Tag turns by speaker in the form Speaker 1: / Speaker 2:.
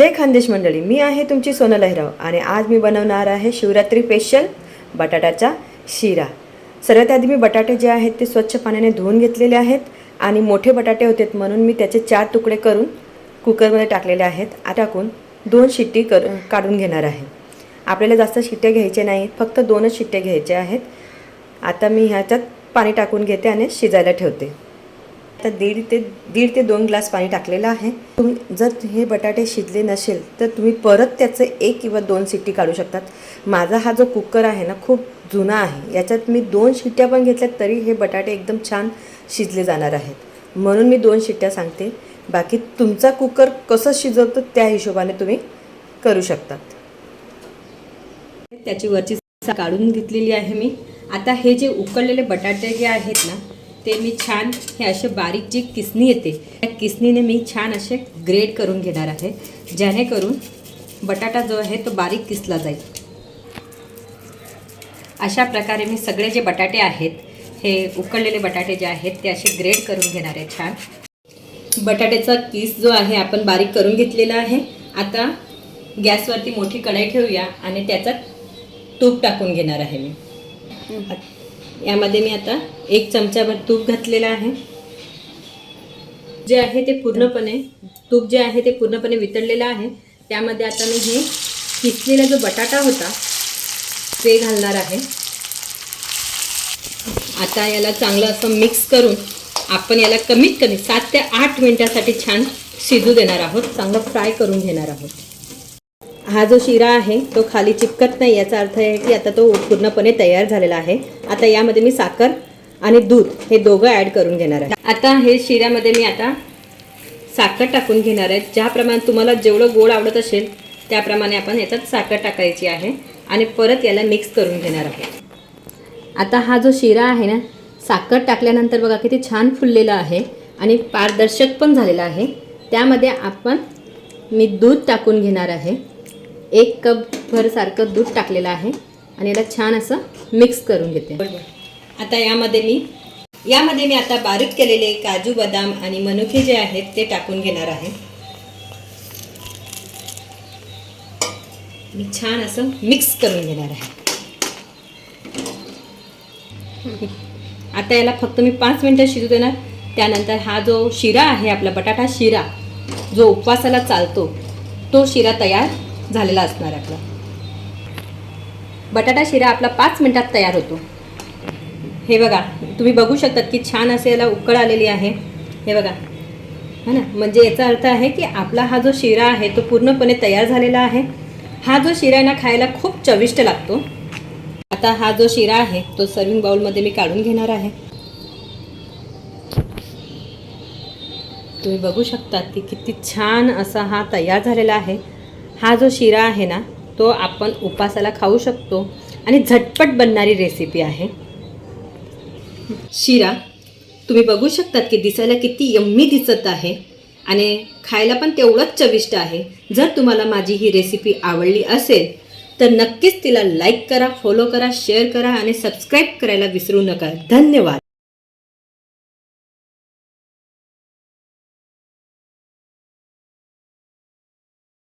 Speaker 1: जय खानदेश मंडळी, मी आहे तुमची सोनल अहिराव आणि आज मी बनवणार आहे शिवरात्री स्पेशल बटाट्याचा शिरा। सर्वात आधी मी बटाटे जे आहेत ते स्वच्छ पाण्याने धुवून घेतलेले आहेत आणि मोठे बटाटे होते म्हणून मी त्याचे 4 तुकडे करून कुकरमध्ये टाकलेले आहेत। आता टाकून 2 शिट्टी काढून घेणार आहे। आपल्याला जास्त शिट्ट्या घ्यायच्या नाहीत, फक्त 2च शिट्ट्या घ्यायच्या आहेत। आता मी ह्याच्यात पाणी टाकून घेते आणि शिजायला ठेवते। आता दीड ते 2 ग्लास पाणी टाकलेलं आहे। तुम्ही जर हे बटाटे शिजले नसेल तर तुम्ही परत त्याचे 1 किंवा 2 शिट्टी काढू शकतात। माझा हा जो कुकर आहे ना खूप जुना आहे, याच्यात मी 2 शिट्ट्या पण घेतल्यात तरी हे बटाटे एकदम छान शिजले जाणार आहेत, म्हणून मी 2 शिट्ट्या सांगते। बाकी तुमचा कुकर कसं शिजवतो त्या हिशोबाने तुम्ही करू शकतात। त्याची वरची काढून घेतलेली आहे मी। आता हे जे उकळलेले बटाटे जे आहेत ना ते मी छान हे असे बारीक जी किसनी येते त्या किसनीने मी छान असे ग्रेड करून घेणार आहे, जेणेकरून बटाटा जो आहे तो बारीक किसला जाईल। अशा प्रकारे मी सगळे जे बटाटे आहेत हे उकळलेले बटाटे जे आहेत ते असे ग्रेड करून घेणार आहे। छान बटाट्याचा किस जो आहे आपण बारीक करून घेतलेला आहे। आता गॅसवरती मोठी कढई ठेवूया आणि त्याच्यात तूप टाकून घेणार आहे मी। यामध्ये मी आता 1 चमचाभर तूप घातलेला आहे। जे आहे ते पूर्णपणे तूप जे आहे ते पूर्णपणे वितळलेलं आहे। त्यामध्ये आता मी हे किसलेला जो बटाटा होता ते घालणार आहे। आता याला चांगलं असं मिक्स करून आपण याला कमीत कमी 7 ते 8 मिनिटांसाठी छान शिजू देणार आहोत, चांगलं फ्राय करून घेणार आहोत। हा जो शिरा आहे तो खाली चिपकत नाही, याचा अर्थ आहे की आता तो पूर्णपणे तयार झालेला आहे। आता यामध्ये मी साखर आणि दूध हे दोघं ॲड करून घेणार आहे। आता हे शिऱ्यामध्ये मी आता साखर टाकून घेणार आहे। ज्याप्रमाणे तुम्हाला जेवढं गोड आवडत असेल त्याप्रमाणे आपण याच्यात साखर टाकायची आहे आणि परत याला मिक्स करून घेणार आहोत। आता हा जो शिरा आहे ना साखर टाकल्यानंतर बघा किती छान फुललेला आहे आणि पारदर्शक पण झालेला आहे। त्यामध्ये मी दूध टाकून घेणार आहे। 1 कप भर सारखं दूध टाकलेलं आहे आणि याला छान असं मिक्स करून घेते। आता यामध्ये मी आता बारीक केलेले काजू, बदाम आणि मनुके जे आहेत ते टाकून घेणार आहे। मी छान असं मिक्स करून घेणार आहे। आता याला फक्त मी 5 मिनिटं शिजू देणार। त्यानंतर हा जो शिरा आहे आपला बटाटा शिरा जो उपवासाला चालतो तो शिरा तयार झालेला असणार आपला। बटाटा शिरा आपला 5 मिनिटात तयार होतो। हे बघा तुम्ही बघू शकतात की छान असे याला उकळ आलेली आहे। हे बघा है ना, म्हणजे याचा अर्थ आहे की आपला हा जो शिरा आहे तो पूर्णपणे तयार झालेला आहे। हा जो शिरा आहे ना खायला खूप चविष्ट लागतो। आता हा जो शिरा आहे तो सर्विंग बाउलमध्ये मी काढून घेणार आहे। तुम्ही बघू शकतात की किती छान असा हा तयार झालेला आहे। हा जो शिरा आहे ना तो आपण उपासाला खाऊ शकतो आणि झटपट बनणारी रेसिपी आहे। शिरा तुम्ही बघू शकतात की दिसायला किती यम्मी दिसत आहे आणि खायला पण तेवढंच चविष्ट आहे। जर तुम्हाला माझी ही रेसिपी आवडली असेल तर नक्कीच तिला लाईक करा, फॉलो करा, शेअर करा आणि सबस्क्राईब करायला विसरू नका। धन्यवाद।